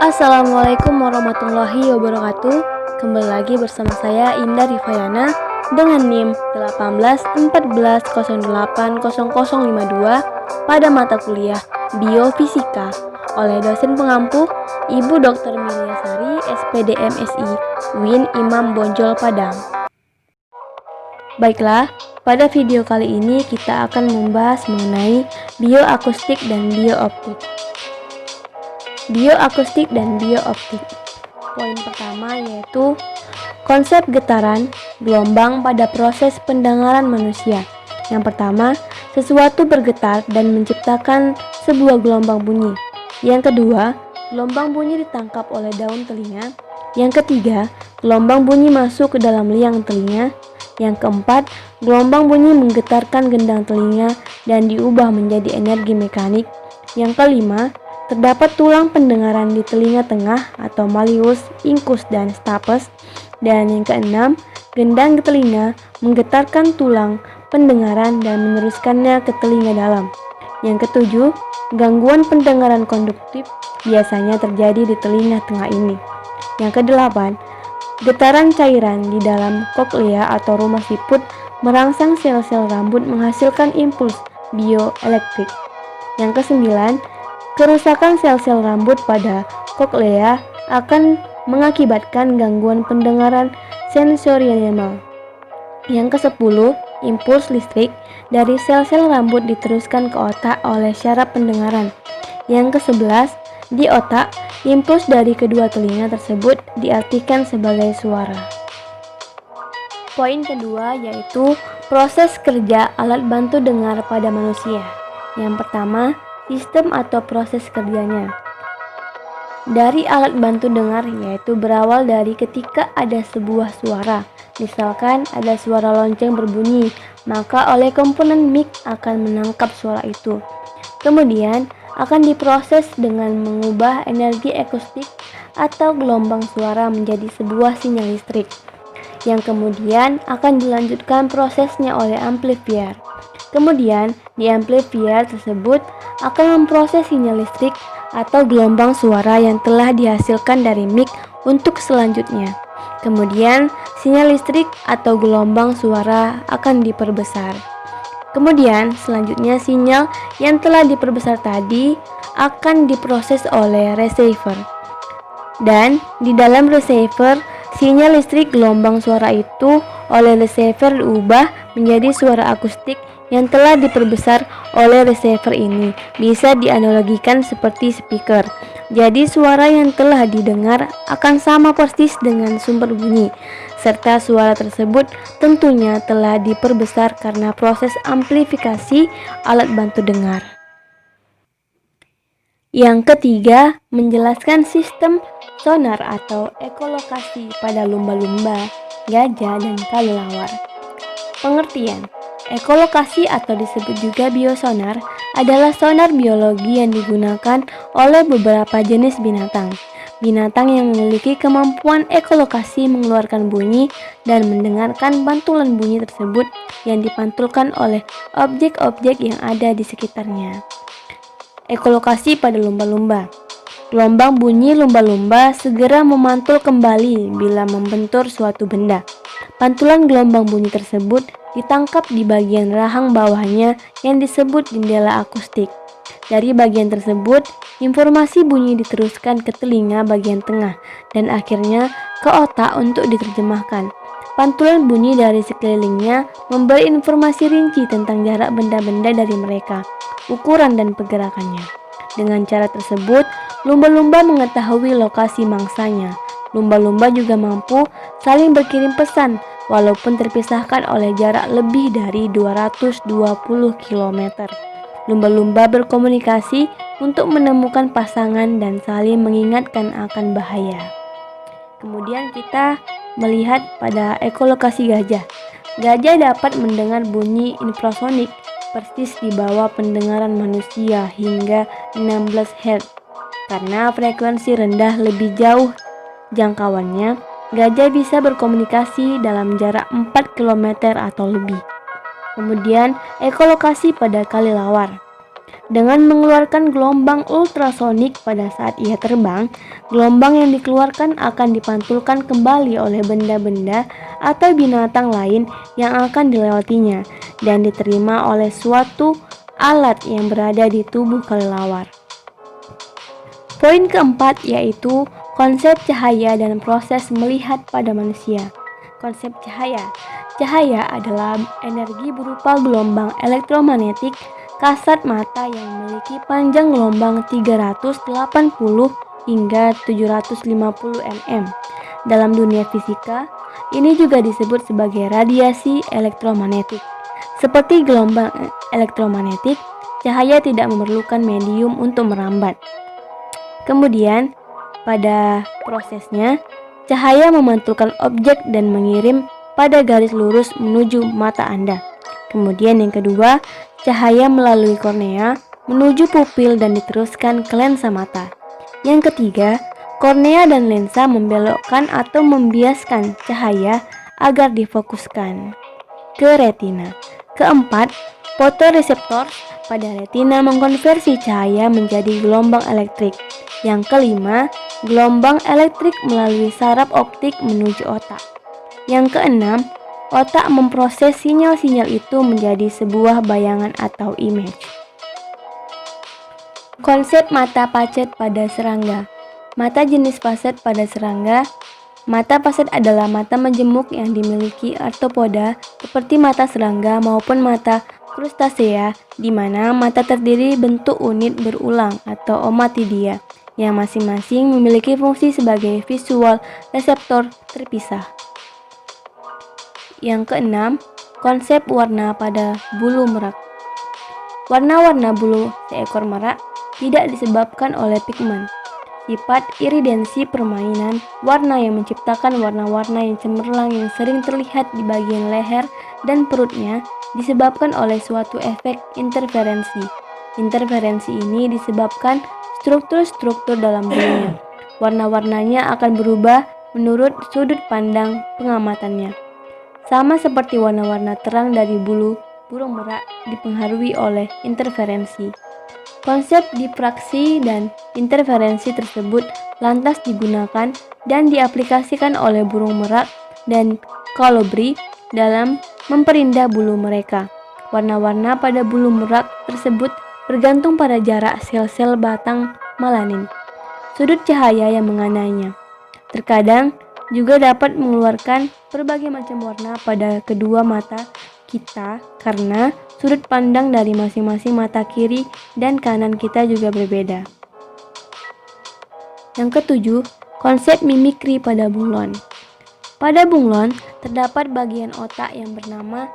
Assalamualaikum warahmatullahi wabarakatuh. Kembali lagi bersama saya Indah Rifayana dengan NIM 1814080052 pada mata kuliah Biofisika oleh dosen pengampu Ibu Dr. Miliasari SPD MSI UIN Imam Bonjol Padang. Baiklah, pada video kali ini kita akan membahas mengenai bioakustik dan biooptik. Bioakustik dan biooptik. Poin pertama yaitu konsep getaran gelombang pada proses pendengaran manusia. Yang pertama, sesuatu bergetar dan menciptakan sebuah gelombang bunyi. Yang kedua, gelombang bunyi ditangkap oleh daun telinga. Yang ketiga, gelombang bunyi masuk ke dalam liang telinga. Yang keempat, gelombang bunyi menggetarkan gendang telinga dan diubah menjadi energi mekanik. Yang kelima, terdapat tulang pendengaran di telinga tengah atau malleus, incus, dan stapes. Dan yang keenam, gendang telinga menggetarkan tulang pendengaran dan meneruskannya ke telinga dalam. Yang ketujuh, gangguan pendengaran konduktif biasanya terjadi di telinga tengah ini. Yang kedelapan, getaran cairan di dalam koklea atau rumah siput merangsang sel-sel rambut menghasilkan impuls bioelektrik. Yang kesembilan, kerusakan sel-sel rambut pada koklea akan mengakibatkan gangguan pendengaran sensorial. Yang ke-10, impuls listrik dari sel-sel rambut diteruskan ke otak oleh syaraf pendengaran. Yang ke-11, di otak, impuls dari kedua telinga tersebut diartikan sebagai suara. Poin kedua yaitu proses kerja alat bantu dengar pada manusia. Yang pertama, sistem atau proses kerjanya. Dari alat bantu dengar yaitu berawal dari ketika ada sebuah suara. Misalkan ada suara lonceng berbunyi, maka oleh komponen mic akan menangkap suara itu. Kemudian akan diproses dengan mengubah energi akustik atau gelombang suara menjadi sebuah sinyal listrik, yang kemudian akan dilanjutkan prosesnya oleh amplifier. Kemudian di amplifier tersebut akan memproses sinyal listrik atau gelombang suara yang telah dihasilkan dari mic untuk selanjutnya. Kemudian sinyal listrik atau gelombang suara akan diperbesar. Kemudian selanjutnya sinyal yang telah diperbesar tadi akan diproses oleh receiver. Dan di dalam receiver, sinyal listrik gelombang suara itu oleh receiver diubah menjadi suara akustik yang telah diperbesar oleh receiver ini. Bisa dianalogikan seperti speaker. Jadi suara yang telah didengar akan sama persis dengan sumber bunyi, serta suara tersebut tentunya telah diperbesar karena proses amplifikasi alat bantu dengar. Yang ketiga, menjelaskan sistem sonar atau ekolokasi pada lumba-lumba, gajah, dan kelelawar. Pengertian: ekolokasi atau disebut juga biosonar adalah sonar biologi yang digunakan oleh beberapa jenis binatang. Binatang yang memiliki kemampuan ekolokasi mengeluarkan bunyi dan mendengarkan pantulan bunyi tersebut yang dipantulkan oleh objek-objek yang ada di sekitarnya. Ekolokasi pada lumba-lumba. Gelombang bunyi lumba-lumba segera memantul kembali bila membentur suatu benda. Pantulan gelombang bunyi tersebut ditangkap di bagian rahang bawahnya yang disebut jendela akustik. Dari bagian tersebut, informasi bunyi diteruskan ke telinga bagian tengah dan akhirnya ke otak untuk diterjemahkan. Pantulan bunyi dari sekelilingnya memberi informasi rinci tentang jarak benda-benda dari mereka, ukuran dan pergerakannya. Dengan cara tersebut, lumba-lumba mengetahui lokasi mangsanya. Lumba-lumba juga mampu saling berkirim pesan walaupun terpisahkan oleh jarak lebih dari 220 km. Lumba-lumba berkomunikasi untuk menemukan pasangan dan saling mengingatkan akan bahaya. Kemudian kita melihat pada ekolokasi gajah. Gajah dapat mendengar bunyi infrasonik persis di bawah pendengaran manusia hingga 16 Hz. Karena frekuensi rendah lebih jauh jangkauannya, gajah bisa berkomunikasi dalam jarak 4 km atau lebih. Kemudian, ekolokasi pada kelelawar. Dengan mengeluarkan gelombang ultrasonik pada saat ia terbang, gelombang yang dikeluarkan akan dipantulkan kembali oleh benda-benda atau binatang lain yang akan dilewatinya dan diterima oleh suatu alat yang berada di tubuh kelelawar. Poin keempat yaitu konsep cahaya dan proses melihat pada manusia. Konsep cahaya. Cahaya adalah energi berupa gelombang elektromagnetik kasat mata yang memiliki panjang gelombang 380 hingga 750 nm. Dalam dunia fisika, ini juga disebut sebagai radiasi elektromagnetik. Seperti gelombang elektromagnetik, cahaya tidak memerlukan medium untuk merambat. Kemudian, pada prosesnya, cahaya memantulkan objek dan mengirim pada garis lurus menuju mata Anda. Kemudian yang kedua, cahaya melalui kornea menuju pupil dan diteruskan ke lensa mata. Yang ketiga, kornea dan lensa membelokkan atau membiaskan cahaya agar difokuskan ke retina. Keempat, fotoreseptor pada retina mengkonversi cahaya menjadi gelombang elektrik. Yang kelima, gelombang elektrik melalui saraf optik menuju otak. Yang keenam, otak memproses sinyal-sinyal itu menjadi sebuah bayangan atau image. Konsep mata pacet pada serangga. Mata jenis pacet pada serangga. Mata pacet adalah mata majemuk yang dimiliki arthropoda seperti mata serangga maupun mata krustasea, di mana mata terdiri bentuk unit berulang atau omatidia yang masing-masing memiliki fungsi sebagai visual reseptor terpisah. Yang keenam, konsep warna pada bulu merak. Warna-warna bulu seekor merak tidak disebabkan oleh pigmen. Sifat iridensi permainan warna yang menciptakan warna-warna yang cemerlang yang sering terlihat di bagian leher dan perutnya disebabkan oleh suatu efek interferensi. Interferensi ini disebabkan struktur-struktur dalam bulunya. Warna-warnanya akan berubah menurut sudut pandang pengamatannya. Sama seperti warna-warna terang dari bulu burung merak dipengaruhi oleh interferensi. Konsep difraksi dan interferensi tersebut lantas digunakan dan diaplikasikan oleh burung merak dan kolibri dalam memperindah bulu mereka. Warna-warna pada bulu merak tersebut bergantung pada jarak sel-sel batang melanin, sudut cahaya yang mengenainya. Terkadang juga dapat mengeluarkan berbagai macam warna pada kedua mata kita karena sudut pandang dari masing-masing mata kiri dan kanan kita juga berbeda. Yang ketujuh, konsep mimikri pada bunglon. Pada bunglon terdapat bagian otak yang bernama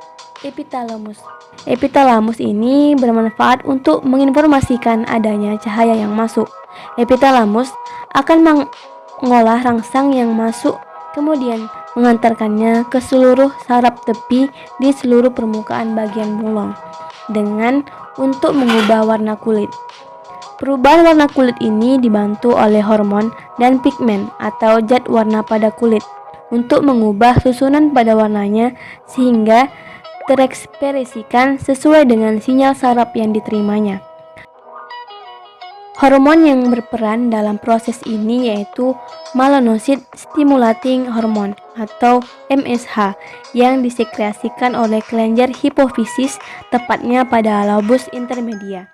epitalamus. Epitalamus ini bermanfaat untuk menginformasikan adanya cahaya yang masuk. Epitalamus akan mengolah rangsang yang masuk, kemudian mengantarkannya ke seluruh saraf tepi di seluruh permukaan bagian bunglon dengan untuk mengubah warna kulit. Perubahan warna kulit ini dibantu oleh hormon dan pigmen atau zat warna pada kulit untuk mengubah susunan pada warnanya sehingga terekspresikan sesuai dengan sinyal saraf yang diterimanya. Hormon yang berperan dalam proses ini yaitu melanocyte stimulating hormone atau MSH yang disekresikan oleh kelenjar hipofisis tepatnya pada lobus intermedia.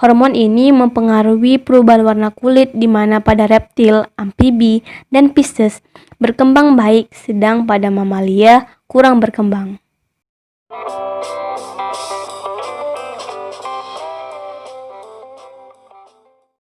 Hormon ini mempengaruhi perubahan warna kulit di mana pada reptil, amfibi, dan Pisces berkembang baik sedang pada mamalia kurang berkembang.